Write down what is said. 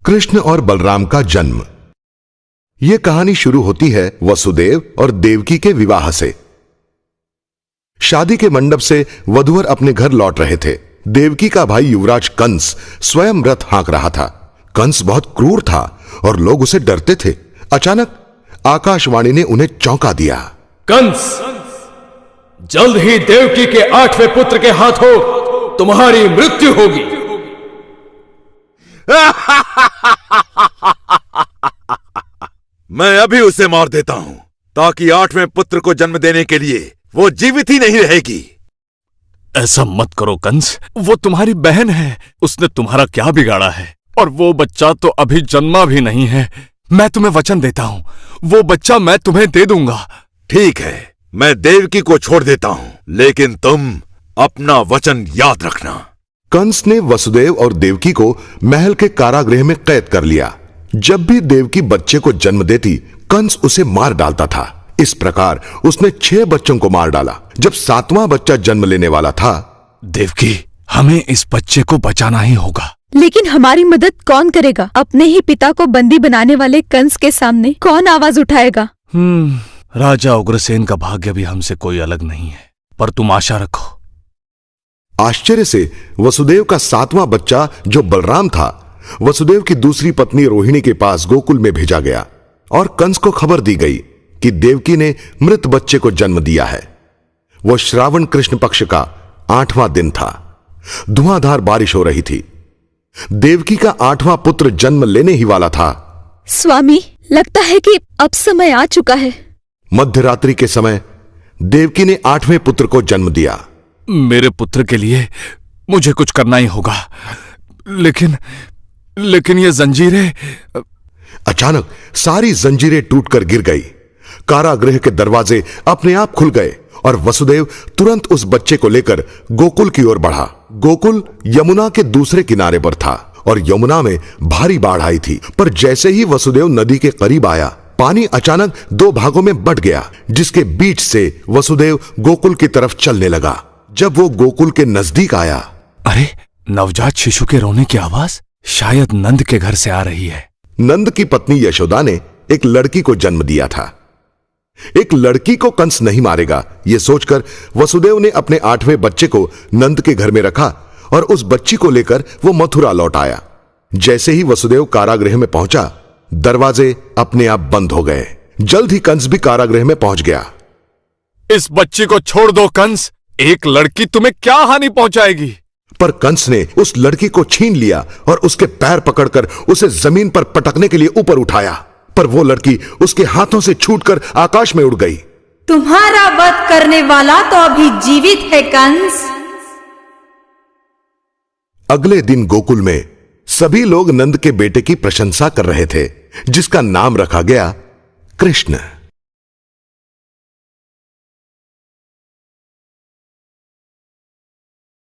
कृष्ण और बलराम का जन्म। यह कहानी शुरू होती है वसुदेव और देवकी के विवाह से। शादी के मंडप से वधूवर अपने घर लौट रहे थे। देवकी का भाई युवराज कंस स्वयं रथ हाँक रहा था। कंस बहुत क्रूर था और लोग उसे डरते थे। अचानक आकाशवाणी ने उन्हें चौंका दिया। कंस, जल्द ही देवकी के 8वें पुत्र के हाथों तुम्हारी मृत्यु होगी। मैं अभी उसे मार देता हूं ताकि 8वें पुत्र को जन्म देने के लिए वो जीवित ही नहीं रहेगी। ऐसा मत करो कंस, वो तुम्हारी बहन है। उसने तुम्हारा क्या बिगाड़ा है? और वो बच्चा तो अभी जन्मा भी नहीं है। मैं तुम्हें वचन देता हूं, वो बच्चा मैं तुम्हें दे दूंगा। ठीक है, मैं देवकी को छोड़ देता हूं, लेकिन तुम अपना वचन याद रखना। कंस ने वसुदेव और देवकी को महल के कारागृह में कैद कर लिया। जब भी देवकी बच्चे को जन्म देती, कंस उसे मार डालता था। इस प्रकार उसने 6 बच्चों को मार डाला। जब 7वां बच्चा जन्म लेने वाला था, देवकी, हमें इस बच्चे को बचाना ही होगा। लेकिन हमारी मदद कौन करेगा? अपने ही पिता को बंदी बनाने वाले कंस के सामने कौन आवाज उठाएगा? राजा उग्रसेन का भाग्य भी हमसे कोई अलग नहीं है, पर तुम आशा रखो। आश्चर्य से वसुदेव का 7वां बच्चा जो बलराम था, वसुदेव की दूसरी पत्नी रोहिणी के पास गोकुल में भेजा गया और कंस को खबर दी गई कि देवकी ने मृत बच्चे को जन्म दिया है। वह श्रावण कृष्ण पक्ष का 8वां दिन था। धुआंधार बारिश हो रही थी। देवकी का 8वां पुत्र जन्म लेने ही वाला था। स्वामी, लगता है कि अब समय आ चुका है। मध्यरात्रि के समय देवकी ने 8वें पुत्र को जन्म दिया। मेरे पुत्र के लिए मुझे कुछ करना ही होगा, लेकिन ये जंजीरें। अचानक सारी जंजीरें टूटकर गिर गई। कारागृह के दरवाजे अपने आप खुल गए और वसुदेव तुरंत उस बच्चे को लेकर गोकुल की ओर बढ़ा। गोकुल यमुना के दूसरे किनारे पर था और यमुना में भारी बाढ़ आई थी। पर जैसे ही वसुदेव नदी के करीब आया, पानी अचानक 2 भागों में बंट गया, जिसके बीच से वसुदेव गोकुल की तरफ चलने लगा। जब वो गोकुल के नजदीक आया, अरे, नवजात शिशु के रोने की आवाज शायद नंद के घर से आ रही है। नंद की पत्नी यशोदा ने एक लड़की को जन्म दिया था। एक लड़की को कंस नहीं मारेगा, यह सोचकर वसुदेव ने अपने 8वें बच्चे को नंद के घर में रखा और उस बच्ची को लेकर वो मथुरा लौट आया। जैसे ही वसुदेव कारागृह में पहुंचा, दरवाजे अपने आप बंद हो गए। जल्द ही कंस भी कारागृह में पहुंच गया। इस बच्ची को छोड़ दो कंस, एक लड़की तुम्हें क्या हानि पहुंचाएगी? पर कंस ने उस लड़की को छीन लिया और उसके पैर पकड़कर उसे जमीन पर पटकने के लिए ऊपर उठाया। पर वो लड़की उसके हाथों से छूटकर आकाश में उड़ गई। तुम्हारा वध करने वाला तो अभी जीवित है कंस। अगले दिन गोकुल में सभी लोग नंद के बेटे की प्रशंसा कर रहे थे, जिसका नाम रखा गया कृष्ण।